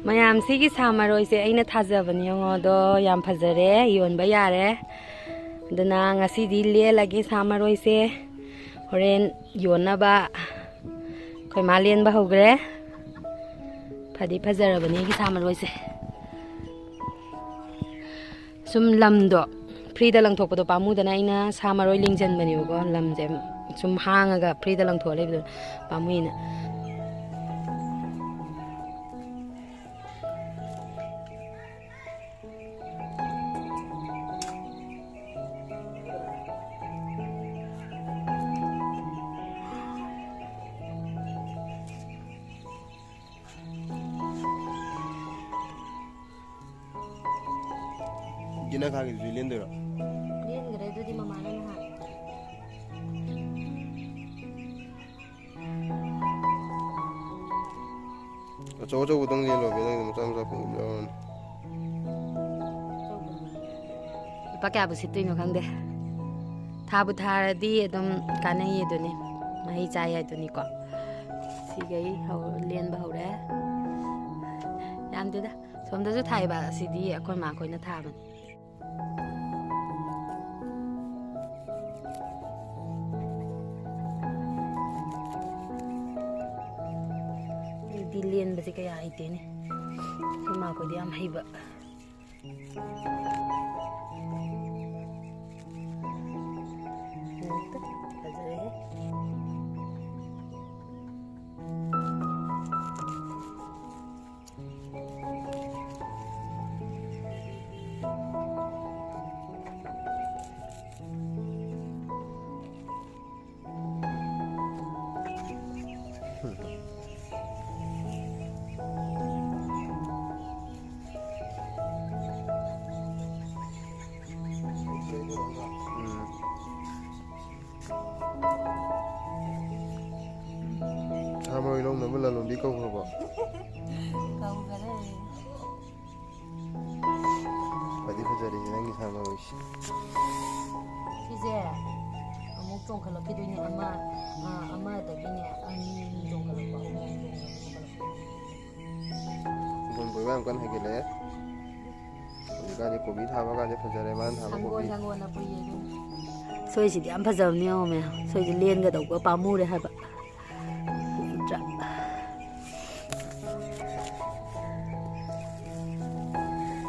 ꯃꯌꯥꯝꯁꯤꯒꯤ ꯁꯥ ꯃꯔꯣꯏꯁꯦ ꯑꯩꯅ ꯊꯥꯖꯕꯅꯤ ꯌꯦꯡꯉꯣꯗꯣ ꯌꯥꯝ ꯐꯖꯔꯦ ꯌꯣꯟꯕ ꯌꯥꯔꯦ ꯑꯗꯨꯅ ꯉꯁꯤꯗꯤ ꯂꯦꯜꯂꯒꯦ ꯁꯥ ꯃꯔꯣꯏꯁꯦ ꯍꯣꯔꯦꯟ ꯌꯣꯟꯅꯕ ꯑꯩꯈꯣꯏ ꯃꯥ ꯂꯦꯟꯕ ꯍꯧꯈ꯭ꯔꯦ ꯐꯗꯤ ꯐꯖꯔꯕꯅꯤ ꯑꯩꯒꯤ ꯁꯥ ꯃꯔꯣꯏꯁꯦ ꯁꯨꯝ ꯂꯝꯗꯣ ꯐ꯭ꯔꯤꯗ ꯂꯪꯊꯣꯛꯄꯗꯣ ꯄꯥꯝꯃꯨꯗꯅ ꯑꯩꯅ ꯁꯥ ꯃꯔꯣꯏ ꯂꯤꯡꯁꯤꯟꯕꯅꯦꯕꯀꯣ ꯂꯝꯁꯦ ꯁꯨꯝ ꯍꯥꯡꯉꯒ ꯐ꯭ꯔꯤꯗ ꯂꯪꯊꯣꯛꯑ ꯂꯩꯕꯗꯣ ꯄꯥꯝꯃꯨꯏꯅ ꯒꯤꯅ ꯈꯥꯡꯒꯤꯗꯨꯗꯤ ꯂꯦꯟꯗꯣꯏꯔꯣ? ꯂꯦꯟꯈ꯭ꯔꯦ ꯑꯗꯨꯗꯤ ꯃꯃꯥꯅ ꯅꯍꯥꯟ ꯑꯆꯧ ꯑꯆꯧꯕꯗꯪ ꯂꯦꯜꯂꯣꯕ ꯅꯪꯒꯤꯗꯣ ꯃꯆꯥ ꯃꯆꯥ ꯄꯨꯡ ꯌꯥꯎꯔꯅꯤ ꯂꯨꯄꯥ ꯀꯌꯥꯕꯨ ꯁꯤꯠꯇꯣꯏꯅꯣ ꯈꯪꯗꯦ ꯊꯥꯕꯨ ꯊꯥꯔꯗꯤ ꯑꯗꯨꯝ ꯀꯥꯟꯅꯩ ꯑꯗꯨꯅꯤ ꯃꯍꯩ ꯆꯥꯏ ꯍꯥꯏꯗꯨꯅꯤꯀꯣ ꯁꯤꯒꯩ ꯂꯦꯟꯕ ꯍꯧꯔꯦ ꯌꯥꯝꯗꯦꯗ ꯁꯣꯝꯗꯁꯨ ꯊꯥꯏꯕ ꯑꯁꯤꯗꯤ ꯑꯩꯈꯣꯏ ꯃꯥꯈꯣꯏꯅ ꯊꯥꯕꯅꯤ ꯑꯩꯗꯤ ꯂꯦꯟꯕꯁꯦ ꯀꯌꯥ ꯍꯩꯇꯦꯅꯦ ꯑꯩꯈꯣꯏ ꯃꯥꯈꯣꯏꯗꯤ ꯌꯥꯝ ꯍꯩꯕ ꯐꯖꯔꯦꯍꯦ ꯁꯥ ꯃꯔꯣꯏ ꯂꯧꯅꯕ ꯂꯂꯣꯟꯕꯤ ꯀꯧꯈ꯭ꯔꯕꯣ? ꯀꯧꯈꯔꯦ ꯐꯗꯤ ꯐꯖꯔꯤꯅꯦ ꯅꯪꯒꯤ ꯁꯥ ꯃꯔꯣꯏꯁꯤ ꯁꯤꯁꯦ ꯑꯃꯨꯛ ꯆꯣꯡꯈꯠꯂꯛꯈꯤꯗꯣꯏꯅꯦ ꯑꯃꯗꯒꯤꯅꯦ ꯑꯅꯤ ꯆꯣꯡꯈꯠꯂꯛꯄ ꯑꯍꯨꯝ ꯆꯣꯡꯈꯠꯂꯛꯄ ꯍꯤꯡꯒꯣꯜ ꯀꯣꯏꯕ ꯌꯥꯝ ꯀꯟꯅ ꯍꯩꯒꯠꯂꯛꯑꯦ ꯍꯧꯖꯤꯛꯀꯥꯟꯗꯤ ꯀꯣꯕꯤ ꯊꯥꯕ ꯀꯥꯟꯗ ꯐꯖꯔꯦ ꯃꯥꯅ ꯊꯥꯕ ꯀꯣꯕꯤ ꯁꯪꯒꯣꯜꯅ ꯄꯨꯏꯌꯦ ꯑꯗꯨꯅ ꯁꯣꯏꯁꯤꯗꯤ ꯌꯥꯝ ꯐꯖꯕꯅꯦ ꯌꯦꯡꯉꯣ ꯃꯌꯥꯝ ꯁꯣꯏꯁꯤ ꯂꯦꯟꯒꯗꯧꯕ ꯄꯥꯝꯃꯨꯔꯦ ꯍꯥꯏꯕ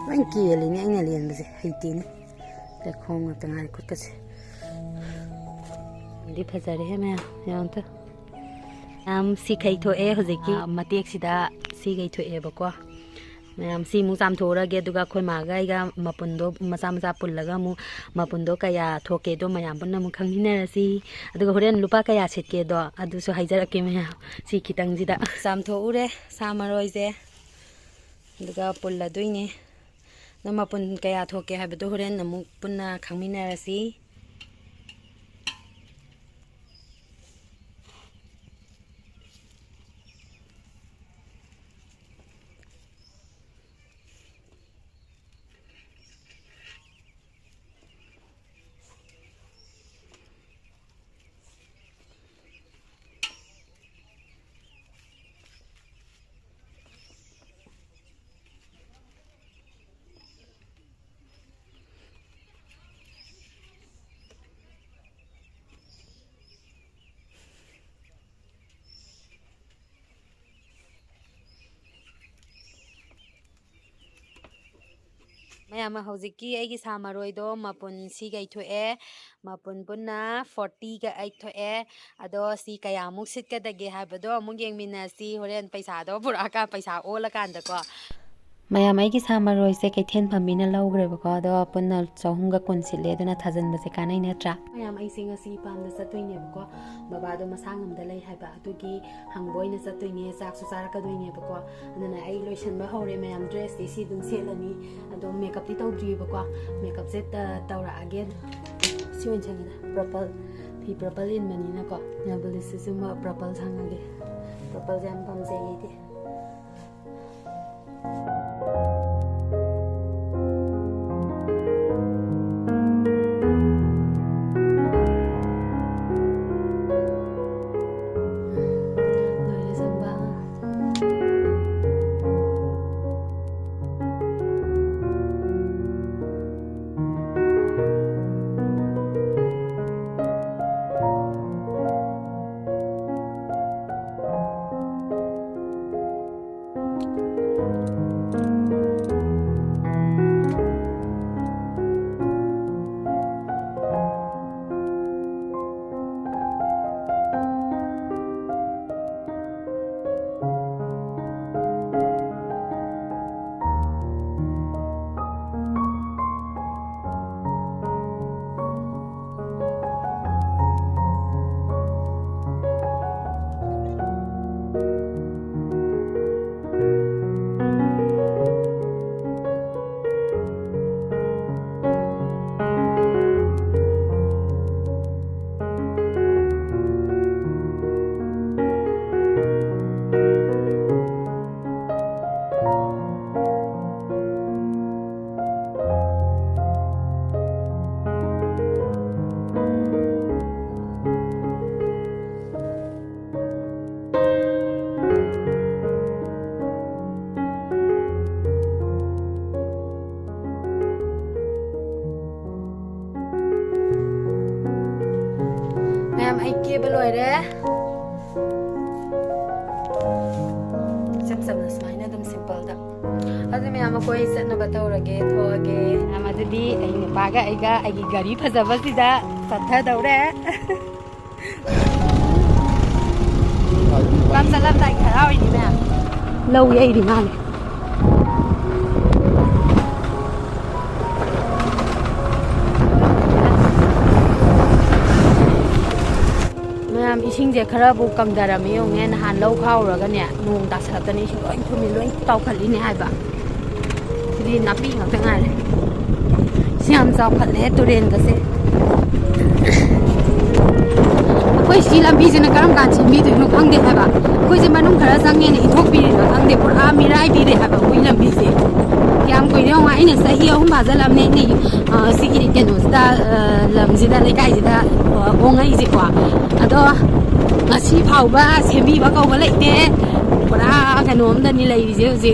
ꯂꯣꯏ ꯀꯦꯜꯂꯤꯅꯦ ꯑꯩꯅ ꯂꯦꯟꯕꯁꯦ ꯍꯩꯇꯦꯅꯦ ꯂꯩꯈꯣꯝ ꯉꯥꯛꯇ ꯉꯥꯏꯔꯦ ꯈꯨꯠꯀꯁꯦ ꯑꯗꯨꯗꯤ ꯐꯖꯔꯦꯍꯦ ꯃꯌꯥꯝ ꯌꯥꯝꯇ ꯌꯥꯝ ꯁꯤꯈꯩ ꯊꯣꯛꯑꯦ ꯍꯧꯖꯤꯛꯀꯤ ꯃꯇꯦꯛꯁꯤꯗ ꯁꯤꯈꯩ ꯊꯣꯛꯑꯦꯕꯀꯣ ꯃꯌꯥꯝ ꯁꯤꯃꯨꯛ ꯆꯥꯝꯊꯣꯛꯎꯔꯒꯦ ꯑꯗꯨꯒ ꯑꯩꯈꯣꯏ ꯃꯥꯒ ꯑꯩꯒ ꯃꯄꯨꯟꯗꯣ ꯃꯆꯥ ꯃꯆꯥ ꯄꯨꯜꯂꯒ ꯑꯃꯨꯛ ꯃꯄꯨꯟꯗꯣ ꯀꯌꯥ ꯊꯣꯛꯀꯦꯗꯣ ꯃꯌꯥꯝ ꯄꯨꯟꯅ ꯑꯃꯨꯛ ꯈꯪꯃꯤꯟꯅꯔꯁꯤ ꯑꯗꯨꯒ ꯍꯣꯔꯦꯟ ꯂꯨꯄꯥ ꯀꯌꯥ ꯁꯤꯠꯀꯦꯗꯣ ꯑꯗꯨꯁꯨ ꯍꯥꯏꯖꯔꯛꯀꯦ ꯃꯌꯥꯝ ꯁꯤ ꯈꯤꯇꯪꯁꯤꯗ ꯆꯥꯝꯊꯣꯛꯎꯔꯦ ꯁꯥ ꯃꯔꯣꯏꯁꯦ ꯑꯗꯨꯒ ꯄꯨꯜꯂꯗꯣꯏꯅꯦ ꯑꯗꯣ ꯃꯄꯨꯟ ꯀꯌꯥ ꯊꯣꯛꯀꯦ ꯍꯥꯏꯕꯗꯣ ꯍꯣꯔꯦꯟ ꯑꯃꯨꯛ ꯄꯨꯟꯅ ꯈꯪꯃꯤꯟꯅꯔꯁꯤ ꯃꯌꯥꯝ ꯍꯧꯖꯤꯛꯀꯤ ꯑꯩꯒꯤ ꯁꯥ ꯃꯔꯣꯏꯗꯣ ꯃꯄꯨꯟ ꯁꯤꯒꯩ ꯊꯣꯛꯑꯦ ꯃꯄꯨꯟ ꯄꯨꯟꯅ 40 ꯊꯣꯛꯑꯦ ꯑꯗꯣ ꯁꯤ ꯀꯌꯥꯃꯨꯛ ꯁꯤꯠꯀꯗꯒꯦ ꯍꯥꯏꯕꯗꯣ ꯑꯃꯨꯛ ꯌꯦꯡꯃꯤꯟꯅꯁꯤ ꯍꯣꯔꯦꯟ ꯄꯩꯁꯥꯗꯣ ꯄꯨꯔꯛꯑꯀꯥꯟꯗ ꯄꯩꯁꯥ ꯑꯣꯜꯂꯀꯥꯟꯗꯀꯣ ꯃꯌꯥꯝ ꯑꯩꯒꯤ ꯁꯥ ꯃꯔꯣꯏꯁꯦ ꯀꯩꯊꯦꯜ ꯐꯝꯕꯤꯅ ꯂꯧꯈ꯭ꯔꯦꯕꯀꯣ ꯑꯗꯣ ꯄꯨꯟꯅ 300 ꯁꯤꯠꯂꯦ ꯑꯗꯨꯅ ꯊꯥꯖꯤꯟꯕꯁꯦ ꯀꯥꯟꯅꯩ ꯅꯠꯇ꯭ꯔꯥ ꯃꯌꯥꯝ ꯑꯩꯁꯦ ꯉꯁꯤ ꯐꯥꯔꯝꯗ ꯆꯠꯇꯣꯏꯅꯦꯕꯀꯣ ꯕꯕꯥꯗꯣ ꯃꯁꯥ ꯉꯝꯗ ꯂꯩ ꯍꯥꯏꯕ ꯑꯗꯨꯒꯤ ꯍꯪꯕ ꯑꯣꯏꯅ ꯆꯠꯇꯣꯏꯅꯦ ꯆꯥꯛꯁꯨ ꯆꯥꯔꯛꯀꯗꯣꯏꯅꯦꯕꯀꯣ ꯑꯗꯨꯅ ꯑꯩ ꯂꯣꯏꯁꯤꯟꯕ ꯍꯧꯔꯦ ꯃꯌꯥꯝ ꯗ꯭ꯔꯦꯁꯇꯤ ꯁꯤ ꯑꯗꯨꯝ ꯁꯦꯠꯂꯅꯤ ꯑꯗꯣ ꯃꯦꯀꯞꯇꯤ ꯇꯧꯗ꯭ꯔꯤꯕꯀꯣ ꯃꯦꯀꯞꯁꯦ ꯇꯧꯔꯛꯑꯒꯦ ꯁꯤ ꯑꯣꯏꯅ ꯁꯪꯉꯦꯗ ꯄꯔꯄꯜ ꯐꯤ ꯄꯔꯄꯜ ꯏꯟꯕꯅꯤꯅꯀꯣ ꯅꯦꯜꯄꯣꯂꯤꯁꯁꯤꯁꯨ ꯄꯔꯄꯜ ꯁꯪꯉꯒꯦ ꯄꯔꯄꯜꯁꯦ ꯌꯥꯝ ꯄꯥꯝꯖꯩ ꯑꯩꯗꯤ मैम आई केब लोरे सब स्माइना दम सिंपल दा अदु मैम कोई सत्न बताउरगे थोगे अमददी आई ने पागा आइगा आइगी गाड़ी फजबसिदा सत्था दौरे काम सलाम ताई खराव इनी मैम लौ यई दी माने मैम इसिंजे खराबु कमदरमी योंगे नहान लौ खाउरगने नोंग तासलकनी इसिं लोइन थुमि लोइन ताउखलिने हाइबा सिदि नापि ngakta ngale सियाम चाउखले तुरेन गसे कोई सी लंबी जने करम कान से मी दुनु खंगदे हाइबा कोई जे मनुम खरा संगे ने इथोक बिरि नो खंगदे पुरा मिराइ बिरे हाइबा कोई लंबी से क्याम कोई रे वा इने सही अहुम बाजलमने नि सिगिरि केनोसदा लमजिदा लेकाइजिदा ओंgai जे kwa ado ngasi phauba sembi ba kauba leite pura kanom da ni lei je ji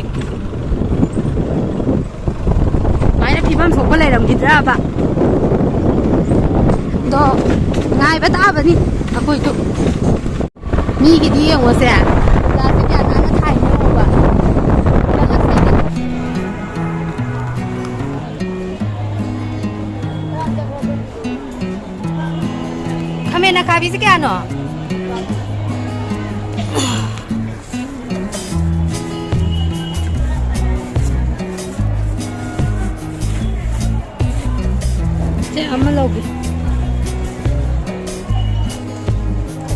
mai na phibam thok ba leiram gidra ba do ngai ba ta ba ni akoi tu mi gi di yeng wa se la se kya na na thai no ba kame na khabi se kya no je amma logi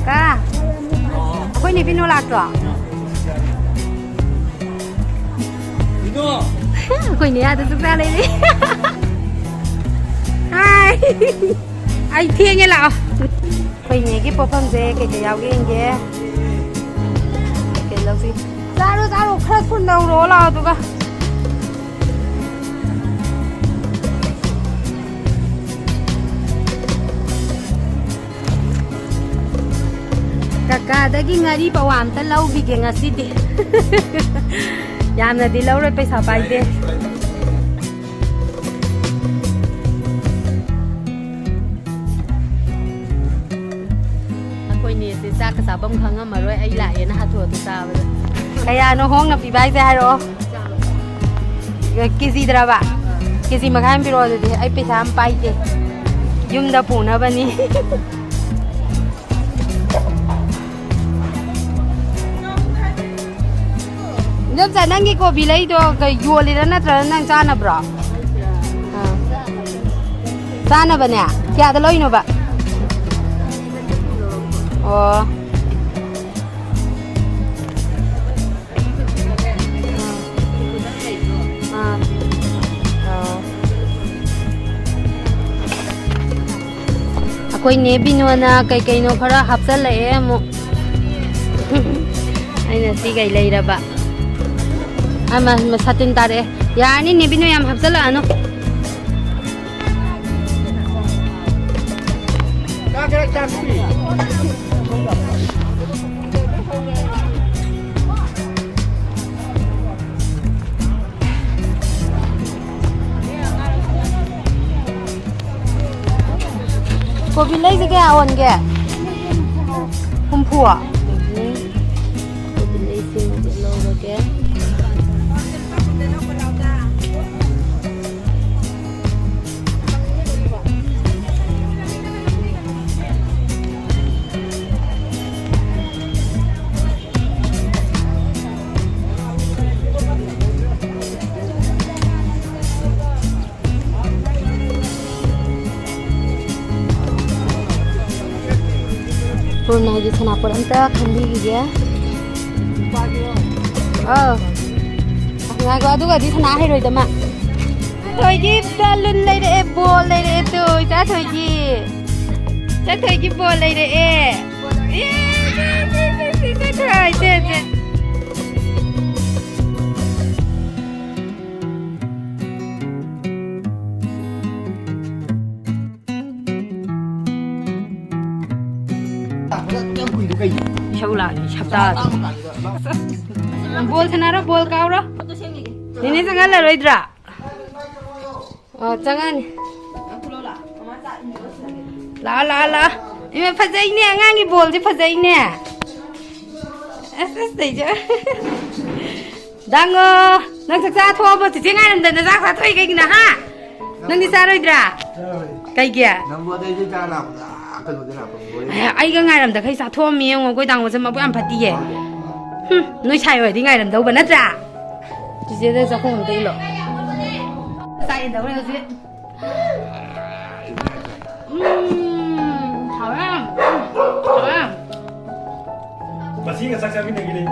ka akoi ni pino lak to pino akoi ni ada suksa le ni hai ai thiêng nghe lão quay nhé cái bộ phim dễ cái giáo cái nghe cái lâu gì ra rồi khát phun đầu đó là tụi cả kakak dagi ngari pawam ta lau bi ke ngasi di yam na di lau re paisa pai de akoi ni se sa ka sabam khanga maroi ai la ye na ha tho tu sa ba kaya no hong na pi bai se ha ro kisi dra ba kisi makham pi ro de ai paisa am pai de yum da pu na ba ni जब नंगी को भी लई तो योली नत्र नंग चानब्रो चानबने क्या the लोइनोबा ओ अखोई ने बिनोना कई कई नो खरा हफ्सल लए मो आइना सी गई लइरबा ama masatin tare yani ne bino yam hapsala ano ka kira champi ko bilai se ke awan ke humphua ko bilai se lo lo ke Purna ji sana puranta khandi gi ngai go adu ga di sana hai roi da ma thoi ji balloon lai de ball lai de tu cha thoi ji ball lai de thoi de Show lah, chapta. Bol thana ro, bol kau ro. Ini jangan lah roidra. Oh jangan. La. 이면 파자이네 앙앙이 볼지 파자이네 에스에스 당어 난 saksa thua bơ thì ngay làm đền ra khóa thuê cái nào ha nâng đi xa rồi ra cái kia Nằm vừa đây chứ cha làm cái đồ thế nào cũng ai cái ngay làm được hay sao thua miếng ngồi quay đằng mà mà bữa ăn phát đi nói sai rồi thì ngay làm đâu mà nát ra chỉ giờ đây sao không thấy lộ sai đâu đây chứ hảo lắm hảo lắm bà xin cái sắc sắc bên này cái gì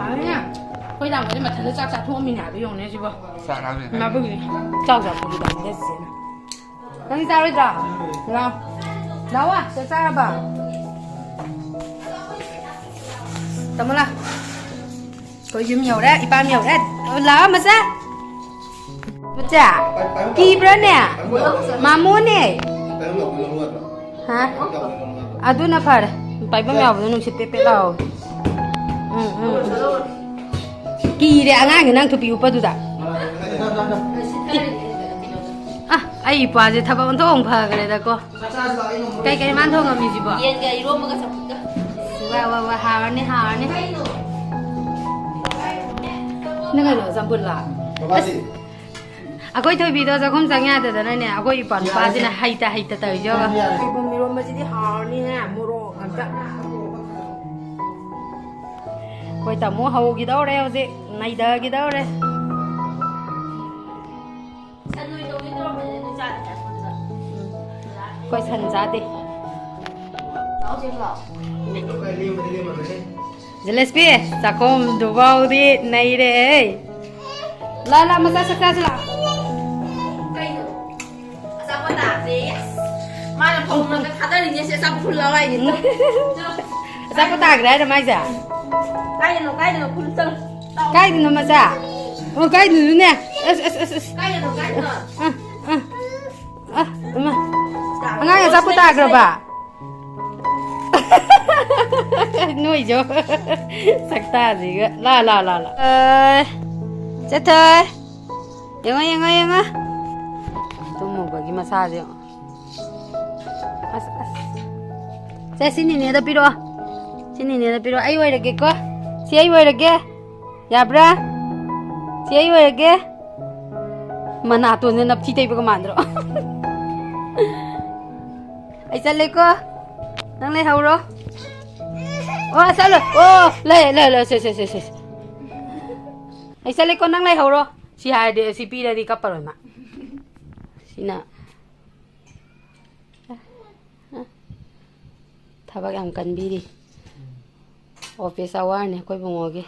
hảo nha quay đằng mà thật ra thua mình nhà tôi dùng này chứ bộ Xạ làm gì? mà bây giờ cho giờ tôi đi làm cái gì nè đi sao rồi ra làm đâu à sẽ sao bà tao muốn là có dùng nhiều đấy ba nhiều đấy lá mà sao bữa chả kỳ bữa nè mà muốn nè hả à tôi nó phải phải bao mèo nó sẽ pépé đâu kỳ đấy anh cái năng thu biểu bao nhiêu à ai bà gì thằng bạn thong phá cái đấy cô cái man thong làm gì bà yên cái rôm cái sập wow hà nè nó cái đồ sắm bún là à coi thôi video sao không sang nhà từ đây nè à coi bạn bà gì là hay ta tới cho cái bông mì rôm mà chỉ đi hà nè mua ăn chắc coi tao mua hầu cái đó đeo gì này đờ cái đó đấy coi sân giá đi Gillespie sao không đủ vào đi này đấy la mà sao sao là cây nữa sao có tả thế mai là phòng nó cái khát đây thì sẽ sao phun lao này thì sao có tag đấy là mai giờ cây nó phun sưng cái gì nó mà sao cái gì nè cây nữa mà ngay sao có tag rồi bà nuôi cho sắc ta gì cơ la chết thôi yên ơi tôi mau bagi massage saya sini nih ada piro ayo lagi kok si ayo lagi ya bra si ayo lagi mana tuh nih nafsi tapi kemana ai sao lấy cô đang lấy hầu rồi ô sao rồi ô lấy ai sao lấy con đang lấy hầu rồi si hai de si pi đi cặp rồi mà si na thabak am kan bi đi office hour ne koi bungoge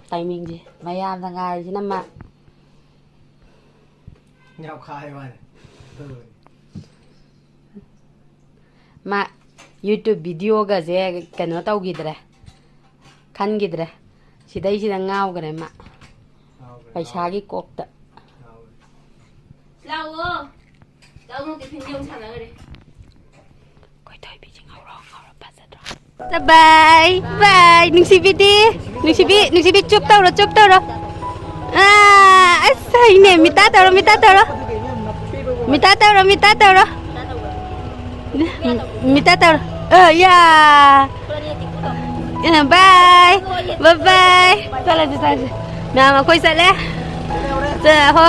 timing je mayam da ngai ji na ma nhau khai vậy ma YouTube video ga je kano tau gidre khan gidre sidai sida ngau gare ma paisa gi kok ta lao nó cái phim yêu chẳng là cái koi thoi bi jing ngau ro pa sa dro bye ning si bi chup tau ro à sai ne mi ta tau ro mi ta tau ro ya bye sao là sao mà koi sa le ho